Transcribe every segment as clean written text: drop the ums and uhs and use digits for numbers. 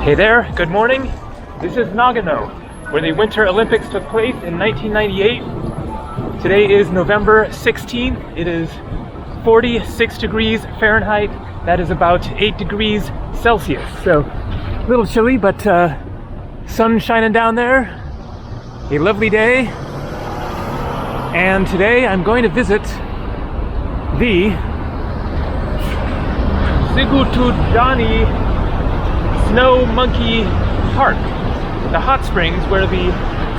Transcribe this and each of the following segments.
Hey there, good morning. This is Nagano, where the Winter Olympics took place in 1998. Today is November 16th. It is 46 degrees Fahrenheit. That is about 8 degrees Celsius. So a little chilly, but sun shining down there. A lovely day. And today I'm going to visit the Solitude Snow Monkey Park, the hot springs where the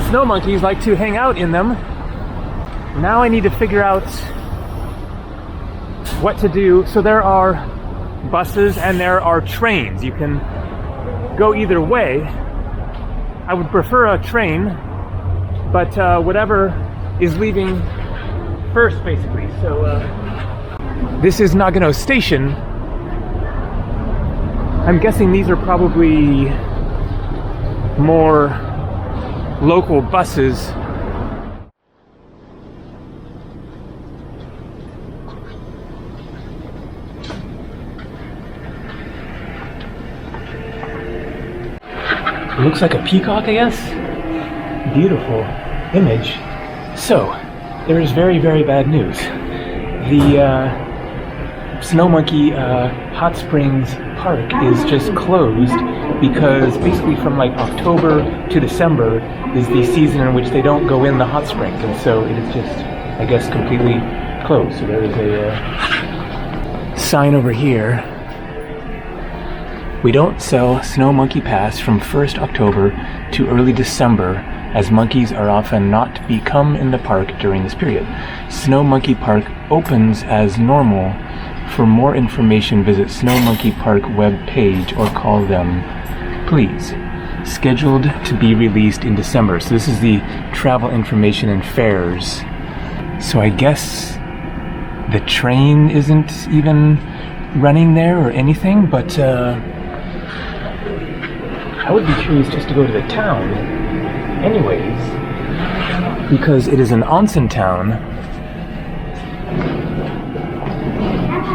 snow monkeys like to hang out in them. Now I need to figure out what to do. So there are buses and there are trains. You can go either way. I would prefer a train, but whatever is leaving first, basically. So this is Nagano Station. I'm guessing these are probably more local buses. It looks like a peacock, I guess. Beautiful image. So, there is very, very bad news. The Snow Monkey Hot Springs Park is just closed because basically from like October to December is the season in which they don't go in the hot springs, and so it is just, I guess, completely closed. So there is a sign over here. We don't sell Snow Monkey Pass from 1st October to early December, as monkeys are often not to become in the park during this period. Snow Monkey Park opens as normal. For more information, visit Snow Monkey Park web page or call them, please. Scheduled to be released in December. So this is the travel information and fares. So I guess the train isn't even running there or anything, but I would be curious just to go to the town anyways, because it is an onsen town.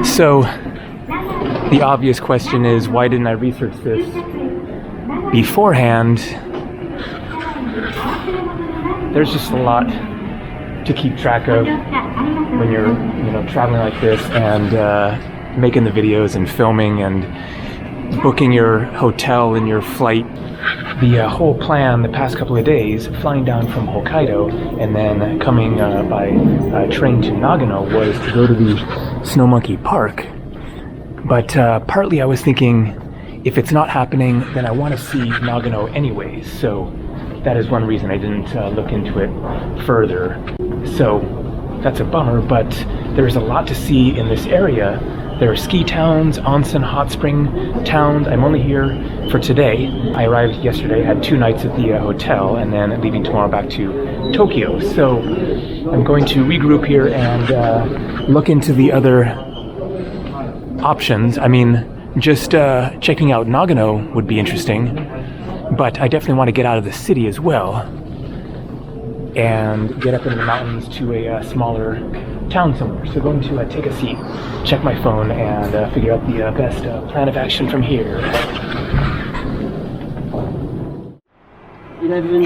So the obvious question is, why didn't I research this beforehand? There's just a lot to keep track of when you're, traveling like this and making the videos and filming and booking your hotel and your flight. The whole plan the past couple of days, flying down from Hokkaido and then coming by train to Nagano, was to go to the Snow Monkey Park. But partly I was thinking, if it's not happening, then I want to see Nagano anyways. So that is one reason I didn't look into it further. So that's a bummer, but there's a lot to see in this area. There are ski towns, onsen, hot spring towns. I'm only here for today. I arrived yesterday, had 2 nights at the hotel, and then leaving tomorrow back to Tokyo. So I'm going to regroup here and look into the other options. I mean, just checking out Nagano would be interesting, but I definitely want to get out of the city as well and get up in the mountains to a smaller town somewhere. So going to take a seat, check my phone, and figure out the best plan of action from here.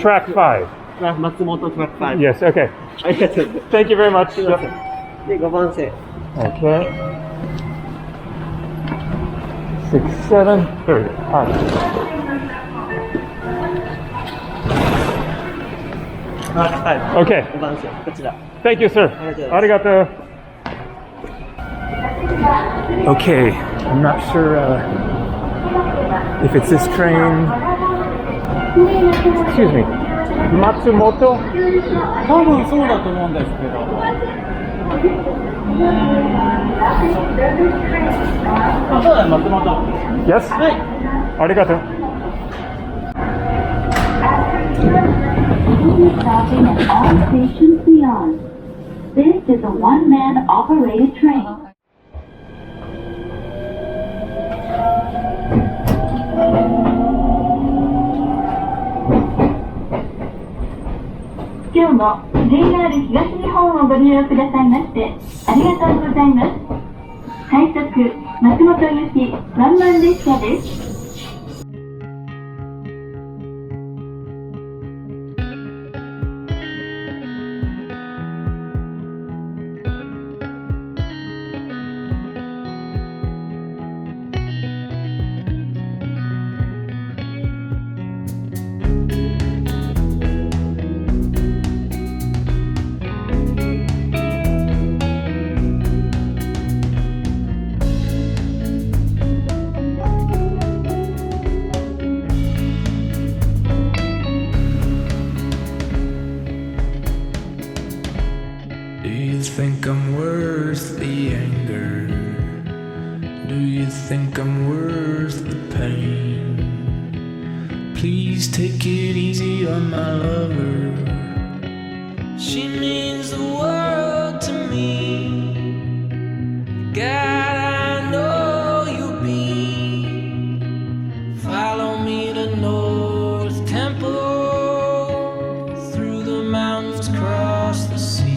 Track 5. Matsumoto track 5. Yes, okay. Thank you very much. Yep. Okay. 6, 7, 30. All right. Okay. Thank you, sir. Arigato. Okay, I'm not sure if it's this train. Excuse me. Matsumoto? Yes? Arigato. Stopping at all stations beyond. This is a one-man operated train. JR 東日本をご利用くださいましてありがとうございます。快速松本行きワンマン列車です。think I'm worth the anger? Do you think I'm worth the pain? Please take it easy on my lover. She means the world to me. God, I know you'll be. Follow me to North Temple, through the mountains, cross the sea.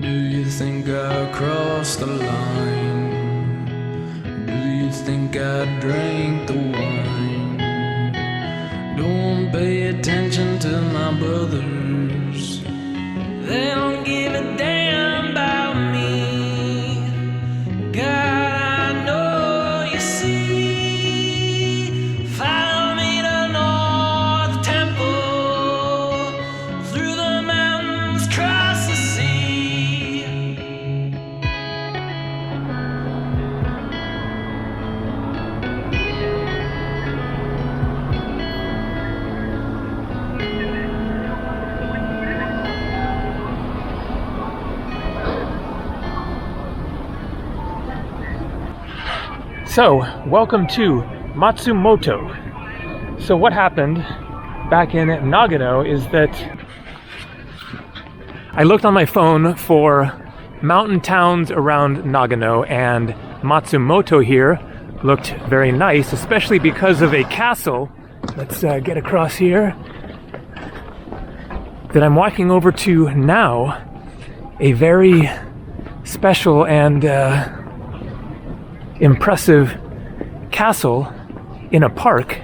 Do you think I crossed the line? Do you think I drank the wine? Don't pay attention to my brothers. They don't give a damn about me. God, I know you see. Follow me to North Temple, through the mountains, cross the sea. So, welcome to Matsumoto. So what happened back in Nagano is that I looked on my phone for mountain towns around Nagano, and Matsumoto here looked very nice, especially because of a castle. Let's get across here. That I'm walking over to now. A very special and impressive castle in a park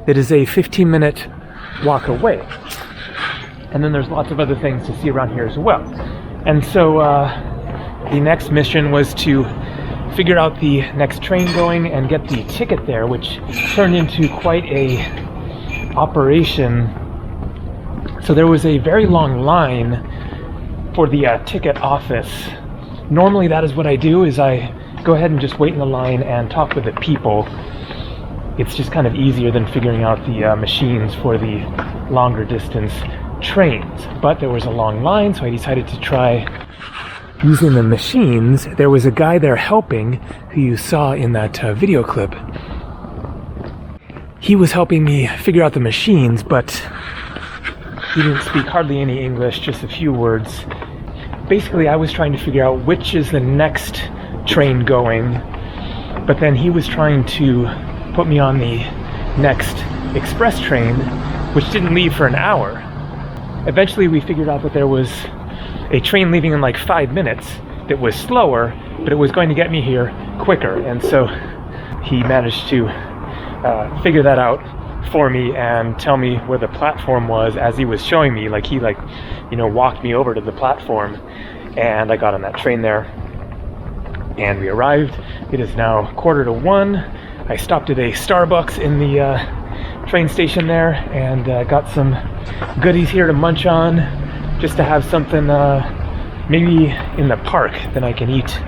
that is a 15-minute walk away. And then there's lots of other things to see around here as well. And so the next mission was to figure out the next train going and get the ticket there, which turned into quite a operation. So there was a very long line for the ticket office. Normally that is what I do, is I go ahead and just wait in the line and talk with the people. It's just kind of easier than figuring out the machines for the longer distance trains. But there was a long line, so I decided to try using the machines. There was a guy there helping, who you saw in that video clip. He was helping me figure out the machines, but he didn't speak hardly any English, just a few words. Basically, I was trying to figure out which is the next train going, but then he was trying to put me on the next express train, which didn't leave for an hour. Eventually we figured out that there was a train leaving in like 5 minutes that was slower, but it was going to get me here quicker. And so he managed to figure that out for me and tell me where the platform was as he was showing me. Like he walked me over to the platform, and I got on that train there. And we arrived. It is now 1:45. I stopped at a Starbucks in the train station there and got some goodies here to munch on, just to have something maybe in the park that I can eat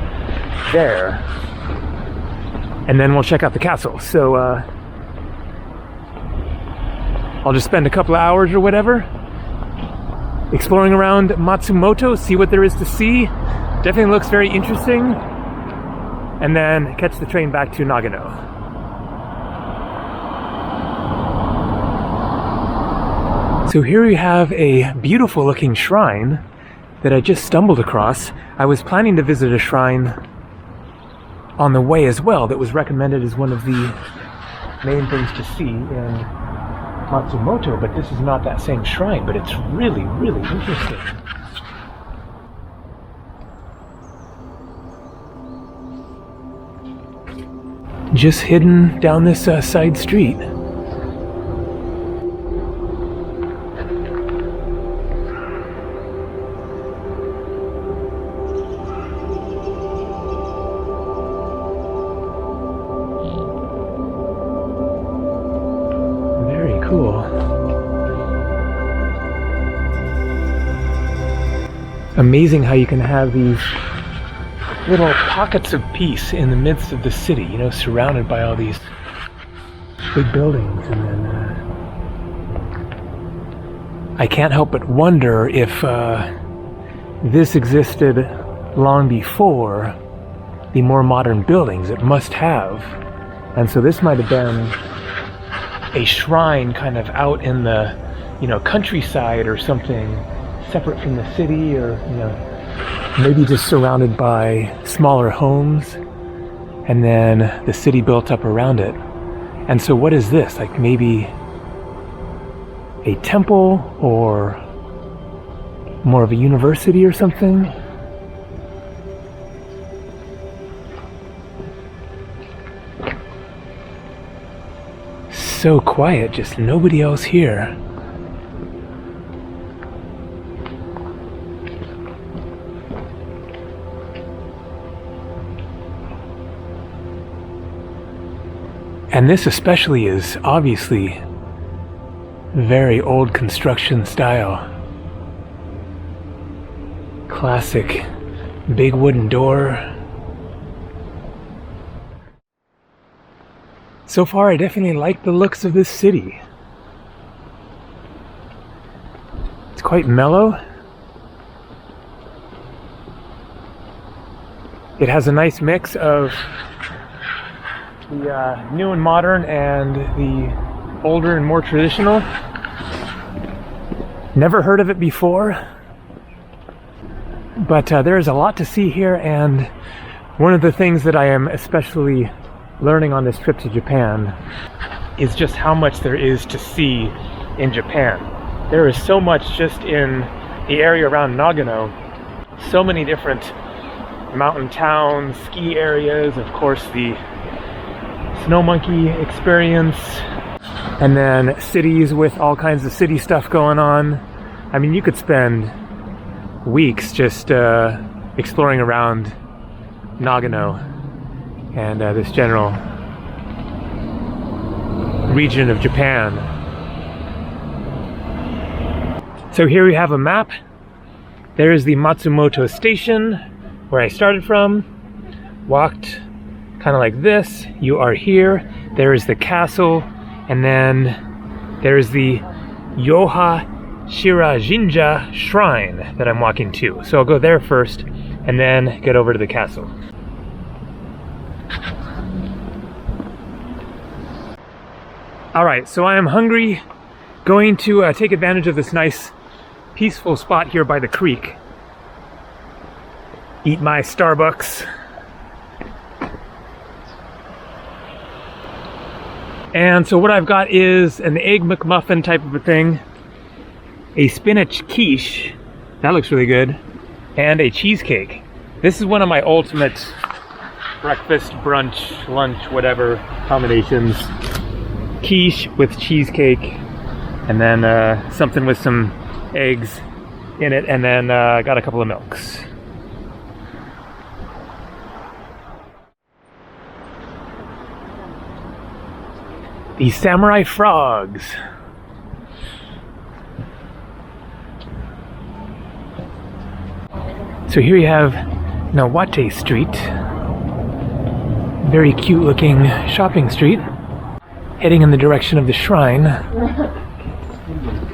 there. And then we'll check out the castle. So I'll just spend a couple of hours or whatever exploring around Matsumoto, see what there is to see. Definitely looks very interesting. And then catch the train back to Nagano. So here we have a beautiful looking shrine that I just stumbled across. I was planning to visit a shrine on the way as well that was recommended as one of the main things to see in Matsumoto, but this is not that same shrine, but it's really, really interesting. Just hidden down this side street. cool. Amazing how you can have these little pockets of peace in the midst of the city, you know, surrounded by all these big buildings. And then I can't help but wonder if this existed long before the more modern buildings. It must have. And so this might have been a shrine kind of out in the, you know, countryside or something, separate from the city, or, you know, maybe just surrounded by smaller homes, and then the city built up around it. And so what is this? Like maybe a temple or more of a university or something? So quiet, just nobody else here. And this especially is obviously very old construction style. Classic big wooden door. So far, I definitely like the looks of this city. It's quite mellow. It has a nice mix of the new and modern and the older and more traditional. Never heard of it before, but there is a lot to see here, and one of the things that I am especially learning on this trip to Japan is just how much there is to see in Japan. There is so much just in the area around Nagano. So many different mountain towns, ski areas, of course the snow monkey experience, and then cities with all kinds of city stuff going on. I mean, you could spend weeks just exploring around Nagano and this general region of Japan. So here we have a map. There is the Matsumoto station where I started from. Walked kind of like this. You are here. There is the castle, and then there is the Yoha Shira Jinja shrine that I'm walking to. So I'll go there first and then get over to the castle. Alright, so I am hungry, going to take advantage of this nice peaceful spot here by the creek. Eat my Starbucks. And so what I've got is an egg McMuffin type of a thing, a spinach quiche, that looks really good, and a cheesecake. This is one of my ultimate breakfast, brunch, lunch, whatever combinations. Quiche with cheesecake, and then something with some eggs in it, and then got a couple of milks. These samurai frogs. So here you have Nawate Street. Very cute looking shopping street. Heading in the direction of the shrine.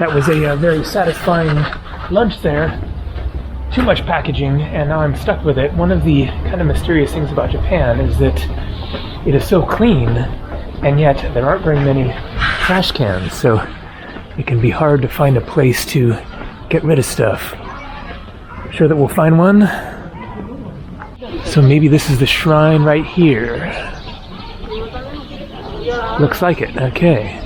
That was a very satisfying lunch there. Too much packaging, and now I'm stuck with it. One of the kind of mysterious things about Japan is that it is so clean, and yet there aren't very many trash cans, so it can be hard to find a place to get rid of stuff. I'm sure that we'll find one. So maybe this is the shrine right here. Looks like it, okay.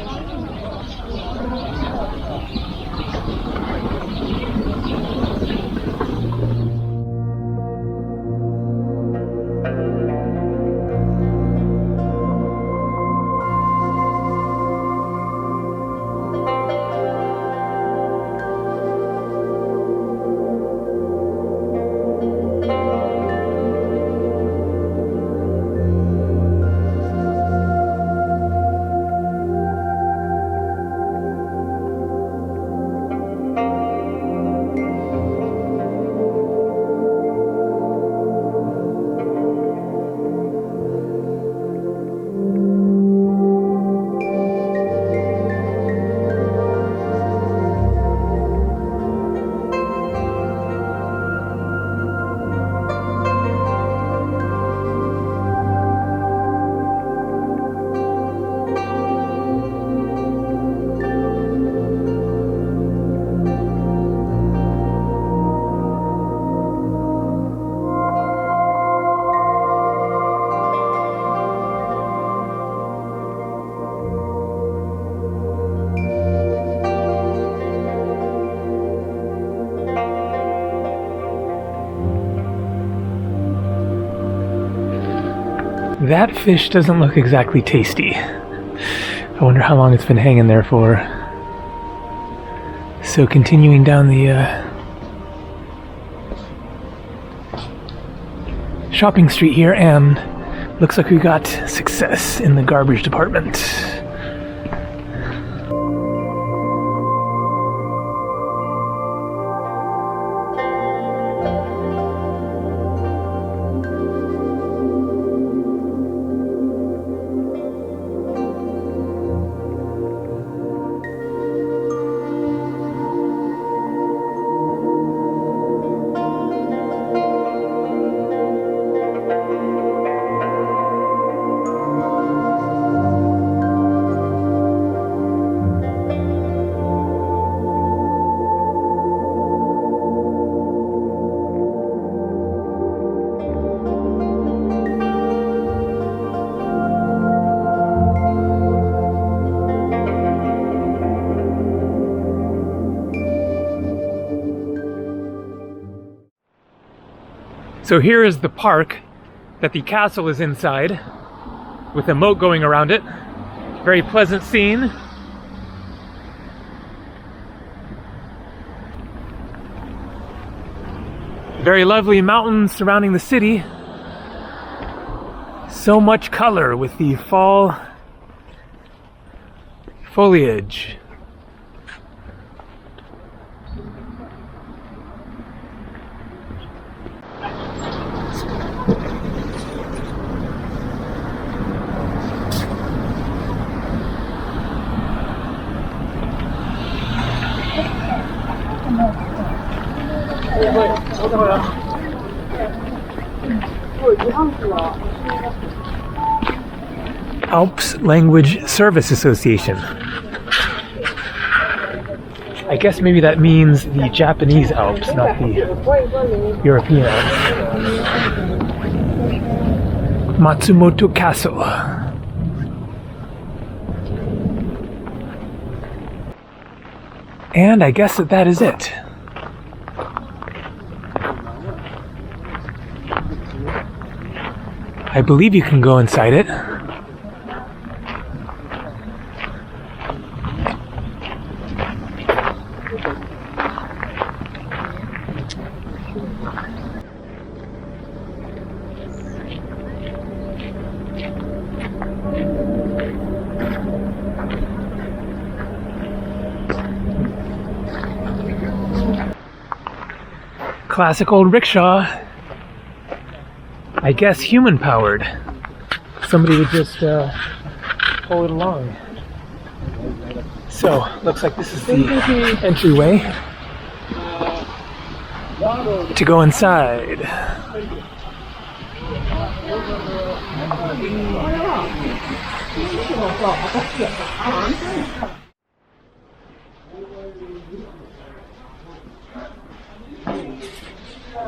That fish doesn't look exactly tasty. I wonder how long it's been hanging there for. So continuing down the shopping street here, and looks like we got success in the garbage department. So here is the park that the castle is inside, with a moat going around it. Very pleasant scene. Very lovely mountains surrounding the city. So much color with the fall foliage. Alps Language Service Association. I guess maybe that means the Japanese Alps, not the European Alps. Matsumoto Castle. And I guess that is it. I believe you can go inside it. Classic old rickshaw. I guess human powered. Somebody would just pull it along. So, looks like this is the entryway to go inside.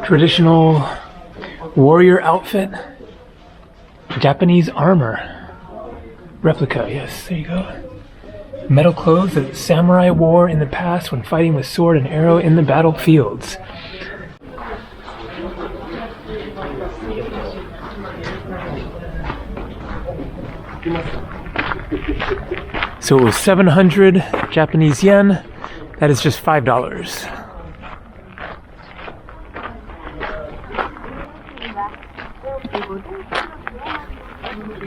Traditional warrior outfit, Japanese armor, replica, yes, there you go. Metal clothes that samurai wore in the past when fighting with sword and arrow in the battlefields. So it was 700 Japanese yen, that is just $5.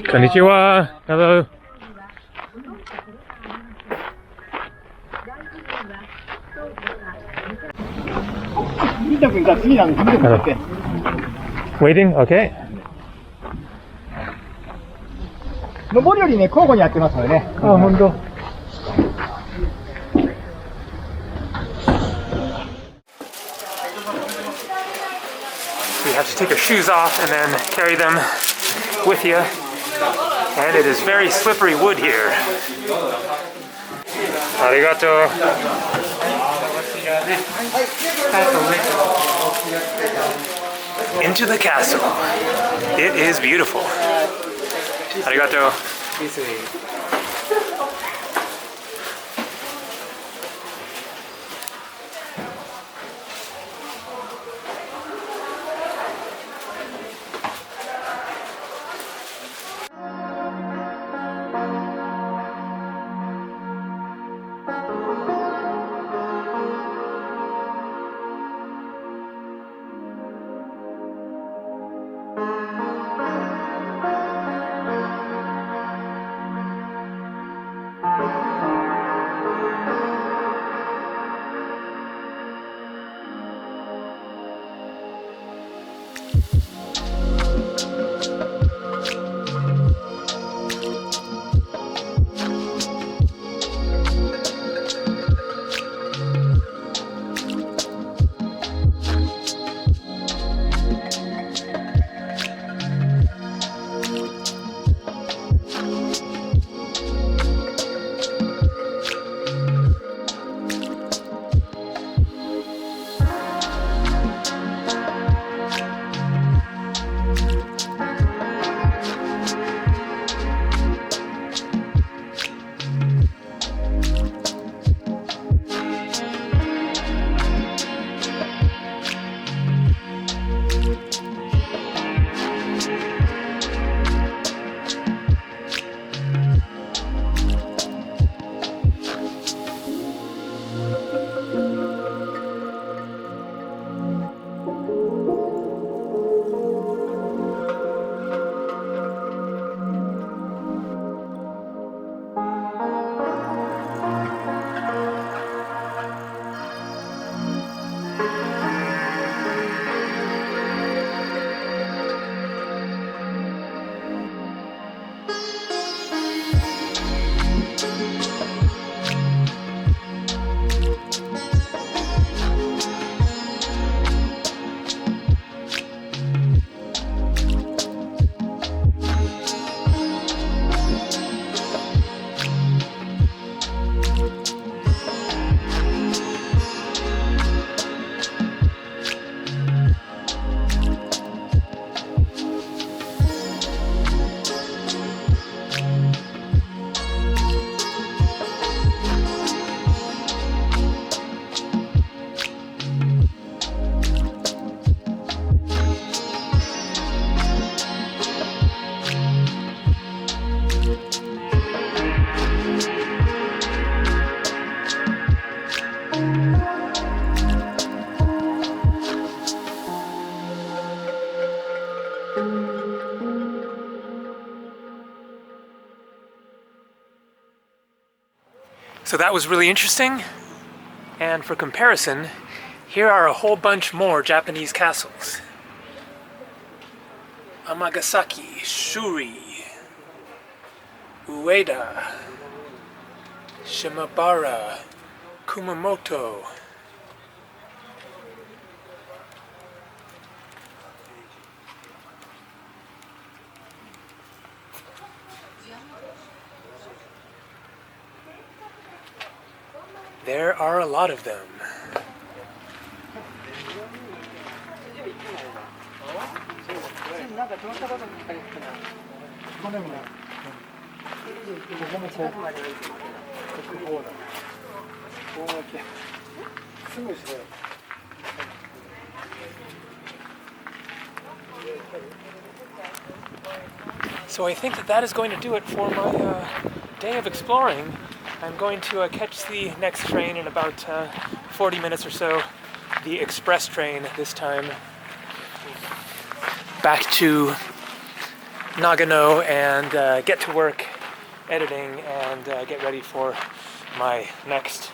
Konnichiwa. Hello. Waiting? Okay. 上りよりね、交互にやってますのでね。あ、本当。So you have to take your shoes off and then carry them with you. And it is very slippery wood here. Arigato. Into the castle. It is beautiful. Arigato. So that was really interesting. And for comparison, here are a whole bunch more Japanese castles. Amagasaki, Shuri, Ueda, Shimabara, Kumamoto. There are a lot of them. So I think that is going to do it for my day of exploring. I'm going to catch the next train in about 40 minutes or so, the express train this time, back to Nagano, and get to work editing and get ready for my next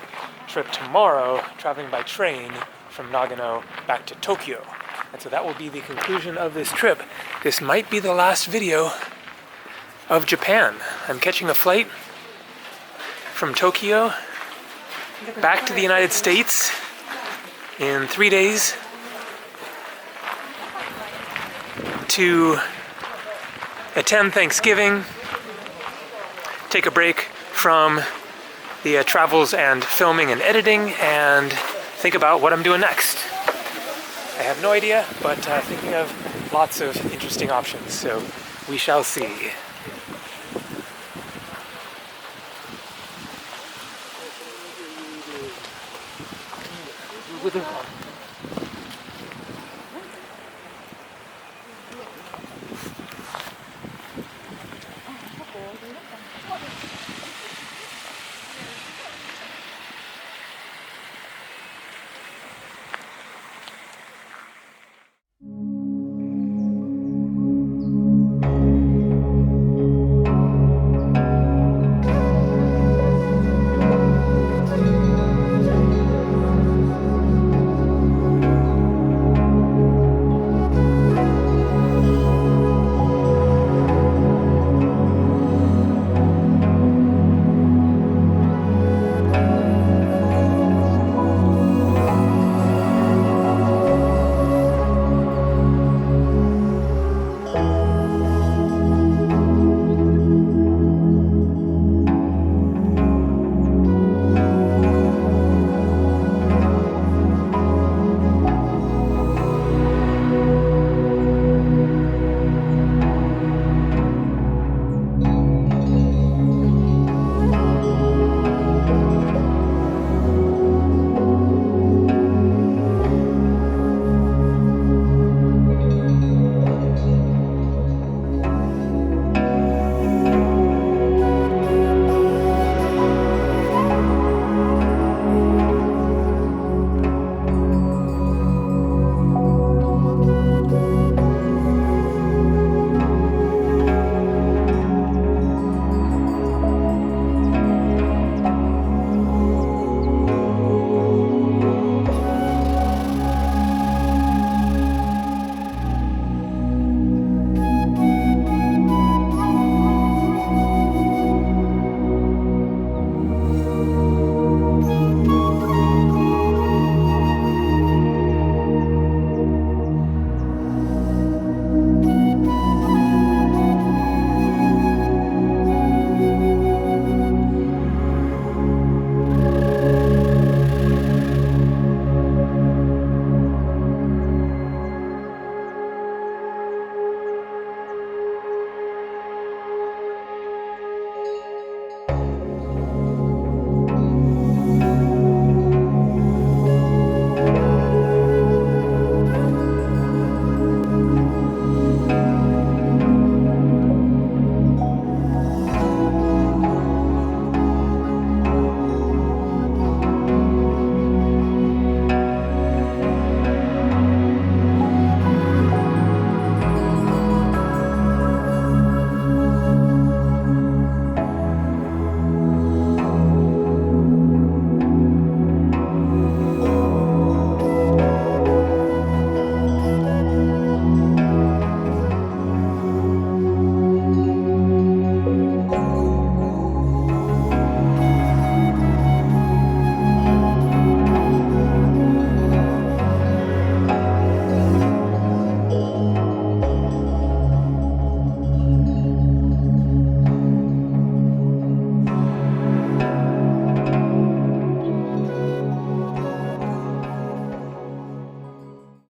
trip tomorrow, traveling by train from Nagano back to Tokyo. And so that will be the conclusion of this trip. This might be the last video of Japan. I'm catching a flight from Tokyo back to the United States in 3 days to attend Thanksgiving, take a break from the travels and filming and editing, and think about what I'm doing next. I have no idea, but thinking of lots of interesting options, so we shall see. With